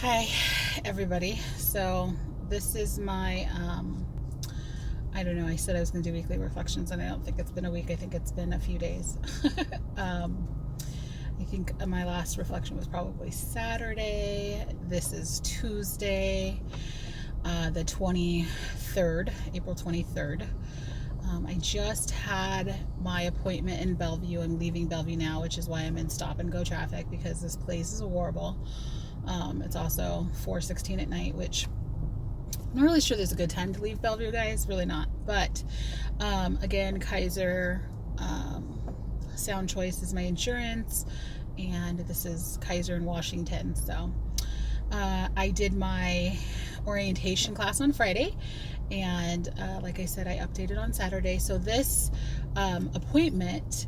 Hi, everybody. So this is my, I don't know, I said I was going to do weekly reflections, and I don't think it's been a week. I think it's been a few days. um, I think my last reflection was probably Saturday. This is Tuesday, the 23rd, April 23rd. I just had my appointment in Bellevue. I'm leaving Bellevue now, which is why I'm in stop and go traffic, because this place is horrible. It's also 4:16 at night, which I'm not really sure there's a good time to leave Bellevue, guys. Really not. But again, Kaiser Sound Choice is my insurance, and this is Kaiser in Washington. So I did my orientation class on Friday, and like I said, I updated on Saturday. So this appointment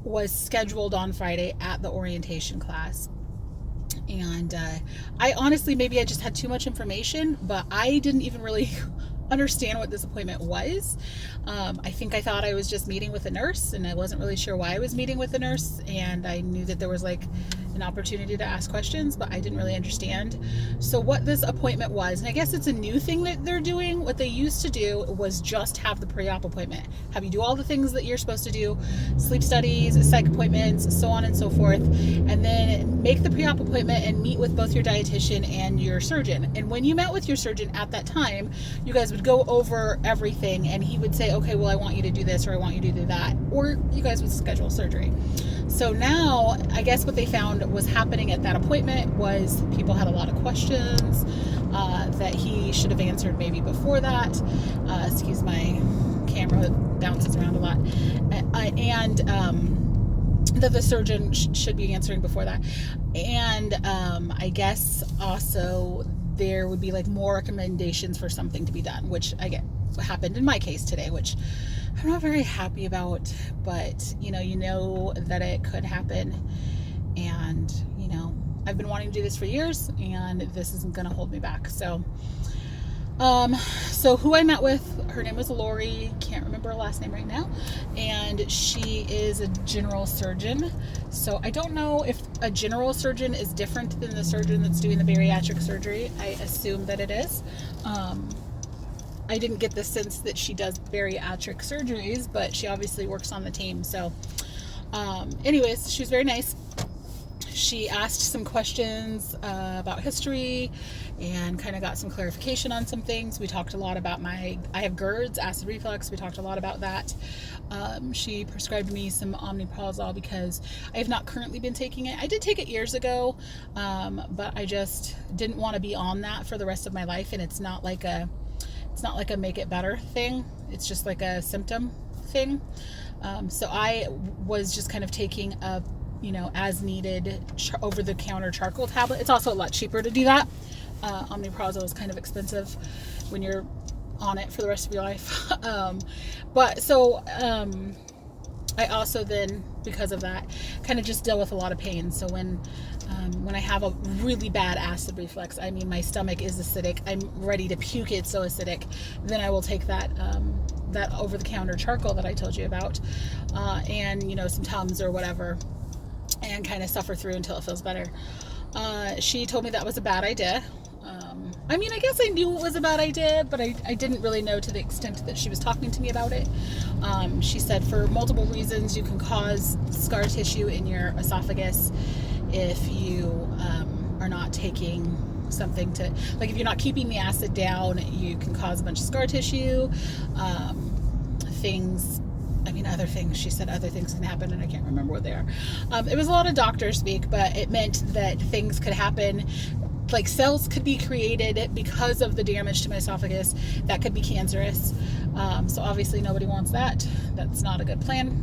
was scheduled on Friday at the orientation class. And I honestly, maybe I just had too much information, but I didn't even really understand what this appointment was. I think I thought I was just meeting with a nurse, and I wasn't really sure why I was meeting with a nurse. And I knew that there was like an opportunity to ask questions, but I didn't really understand. So what this appointment was, and I guess it's a new thing that they're doing. What they used to do was just have the pre-op appointment, have you do all the things that you're supposed to do, sleep studies, psych appointments, so on and so forth, and then make the pre-op appointment and meet with both your dietitian and your surgeon. And when you met with your surgeon at that time, you guys would go over everything, and he would say, okay, well, I want you to do this, or I want you to do that, or you guys would schedule surgery. So now, I guess what they found was happening at that appointment was people had a lot of questions that he should have answered maybe before that. Excuse my camera, bounces around a lot. And that the surgeon should be answering before that. And I guess also there would be like more recommendations for something to be done, which I get happened in my case today, which I'm not very happy about, but you know that it could happen. And I've been wanting to do this for years, and this isn't going to hold me back. So who I met with, her name was Lori, can't remember her last name right now, and she is a general surgeon. So I don't know if a general surgeon is different than the surgeon that's doing the bariatric surgery. I assume that it is. I didn't get the sense that she does bariatric surgeries, but she obviously works on the team. So anyways, she was very nice. She asked some questions about history and kind of got some clarification on some things. We talked a lot about I have GERDs, acid reflux. We talked a lot about that. She prescribed me some omeprazole because I have not currently been taking it. I did take it years ago, but I just didn't want to be on that for the rest of my life. And it's not like a make it better thing. It's just like a symptom thing. So I was just kind of taking a as needed over-the-counter charcoal tablet. It's also a lot cheaper to do that. Omeprazole is kind of expensive when you're on it for the rest of your life. I also then, because of that, kind of just deal with a lot of pain. So when I have a really bad acid reflux, I mean, my stomach is acidic, I'm ready to puke, it's so acidic, then I will take that over-the-counter charcoal that I told you about, and some Tums or whatever, and kind of suffer through until it feels better. She told me that was a bad idea. I guess I knew it was a bad idea, but I didn't really know to the extent that she was talking to me about it. She said for multiple reasons you can cause scar tissue in your esophagus if you are not taking something to, like if you're not keeping the acid down, you can cause a bunch of scar tissue. Other things. She said other things can happen, and I can't remember what they are. It was a lot of doctor speak, but it meant that things could happen, like cells could be created because of the damage to my esophagus that could be cancerous. So obviously nobody wants that. That's not a good plan.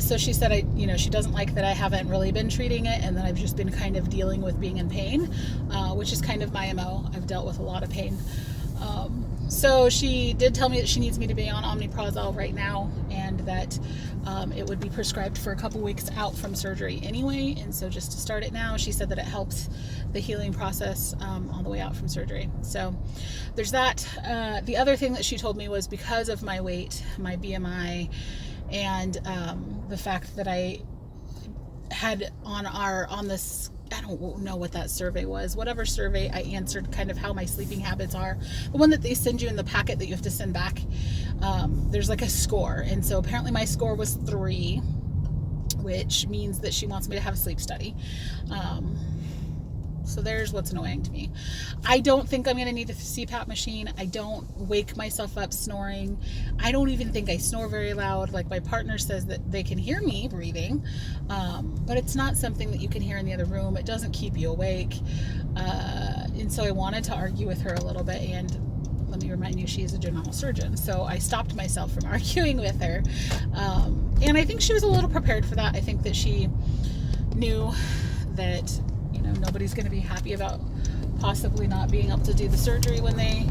So she said she doesn't like that I haven't really been treating it, and that I've just been kind of dealing with being in pain, which is kind of my MO. I've dealt with a lot of pain. So she did tell me that she needs me to be on omeprazole right now, and that it would be prescribed for a couple weeks out from surgery anyway. And so just to start it now, she said that it helps the healing process on the way out from surgery. So there's that. The other thing that she told me was because of my weight, my BMI, and the fact that I had on this, don't know what that survey was. Whatever survey, I answered kind of how my sleeping habits are. The one that they send you in the packet that you have to send back, there's like a score. And so apparently my score was 3, which means that she wants me to have a sleep study. So there's what's annoying to me. I don't think I'm going to need a CPAP machine. I don't wake myself up snoring. I don't even think I snore very loud. Like, my partner says that they can hear me breathing, but it's not something that you can hear in the other room. It doesn't keep you awake. And so I wanted to argue with her a little bit, and let me remind you, she is a general surgeon. So I stopped myself from arguing with her. And I think she was a little prepared for that. I think that she knew that, nobody's going to be happy about possibly not being able to do the surgery when they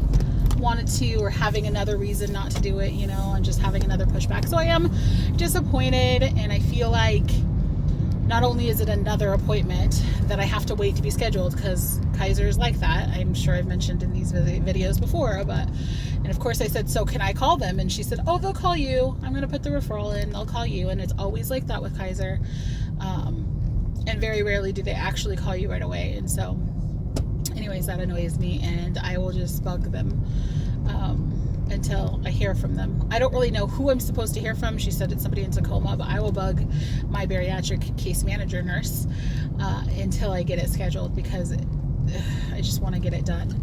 wanted to, or having another reason not to do it, and just having another pushback. So I am disappointed, and I feel like not only is it another appointment that I have to wait to be scheduled, because Kaiser is like that. I'm sure I've mentioned in these videos before, and of course I said, so can I call them? And she said, oh, they'll call you. I'm going to put the referral in. They'll call you. And it's always like that with Kaiser. And very rarely do they actually call you right away. And so anyways, that annoys me, and I will just bug them until I hear from them. I don't really know who I'm supposed to hear from. She said it's somebody in Tacoma, but I will bug my bariatric case manager nurse until I get it scheduled, because I just want to get it done.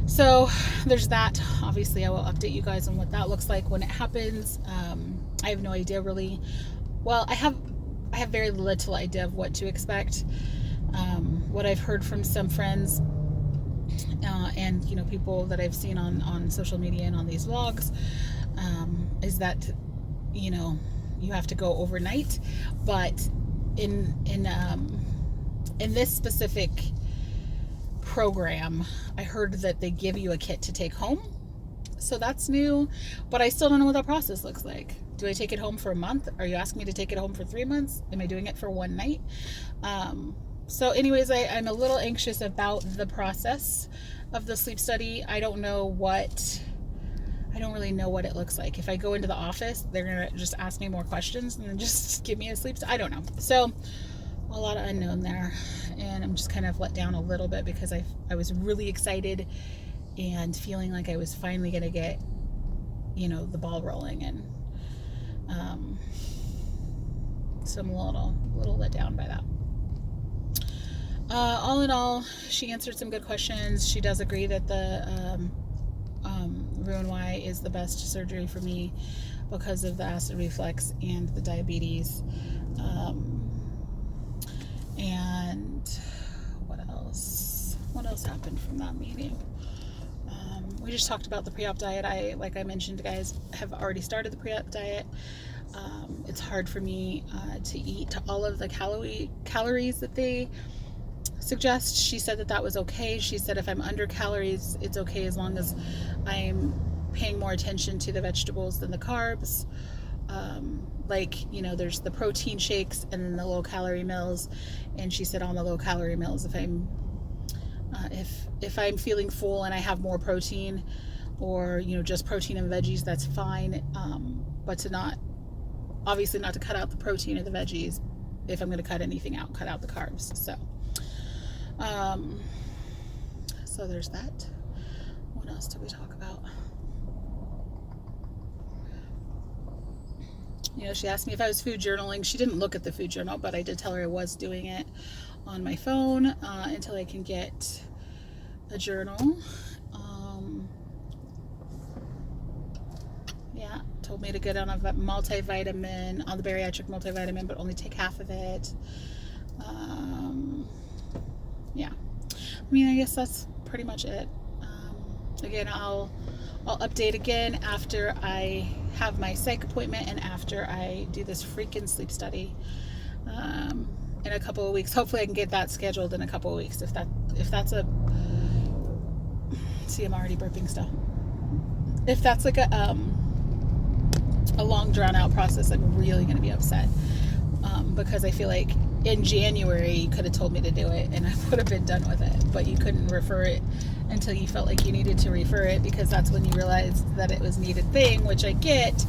So there's that. Obviously, I will update you guys on what that looks like when it happens. I have no idea really. Well, I have very little idea of what to expect. What I've heard from some friends and people that I've seen on social media and on these vlogs is that you have to go overnight, but in this specific program, I heard that they give you a kit to take home. So that's new, but I still don't know what that process looks like. Do I take it home for a month? Are you asking me to take it home for 3 months? Am I doing it for one night? So anyways, I'm a little anxious about the process of the sleep study. I don't really know what it looks like. If I go into the office, they're going to just ask me more questions and then just give me a sleep study. I don't know. So a lot of unknown there. And I'm just kind of let down a little bit, because I was really excited and feeling like I was finally going to get, the ball rolling. And so I'm a little let down by that. All in all, she answered some good questions. She does agree that the Roux-en-Y is the best surgery for me because of the acid reflux and the diabetes. And what else? What else happened from that meeting? We just talked about the pre-op diet. Like I mentioned, guys, have already started the pre-op diet. It's hard for me to eat all of the calories that they suggest. She said that was okay. She said if I'm under calories, it's okay as long as I'm paying more attention to the vegetables than the carbs. There's the protein shakes and then the low calorie meals. And she said on the low calorie meals, if I'm feeling full and I have more protein, or just protein and veggies, that's fine. But obviously not to cut out the protein or the veggies. If I'm going to cut anything out, cut out the carbs. So there's that. What else did we talk about? She asked me if I was food journaling. She didn't look at the food journal, but I did tell her I was doing it on my phone until I can get a journal. Told me to get on a multivitamin, on the bariatric multivitamin, but only take half of it. I guess that's pretty much it. Again, I'll update again after I have my psych appointment and after I do this freaking sleep study in a couple of weeks. Hopefully I can get that scheduled in a couple of weeks. If that's a... See, I'm already burping still. If that's like a long drawn out process, I'm really going to be upset because I feel like in January you could have told me to do it and I would have been done with it, but you couldn't refer it until you felt like you needed to refer it, because that's when you realized that it was a needed thing, which I get.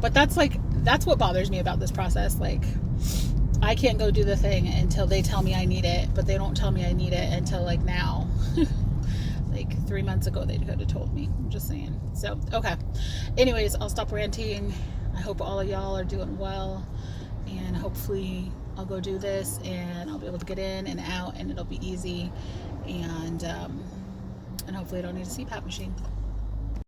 But that's what bothers me about this process. Like, I can't go do the thing until they tell me I need it, but they don't tell me I need it until like now. Like 3 months ago, they could have told me. I'm just saying. So, okay. Anyways, I'll stop ranting. I hope all of y'all are doing well, and hopefully I'll go do this and I'll be able to get in and out and it'll be easy, and hopefully I don't need a CPAP machine.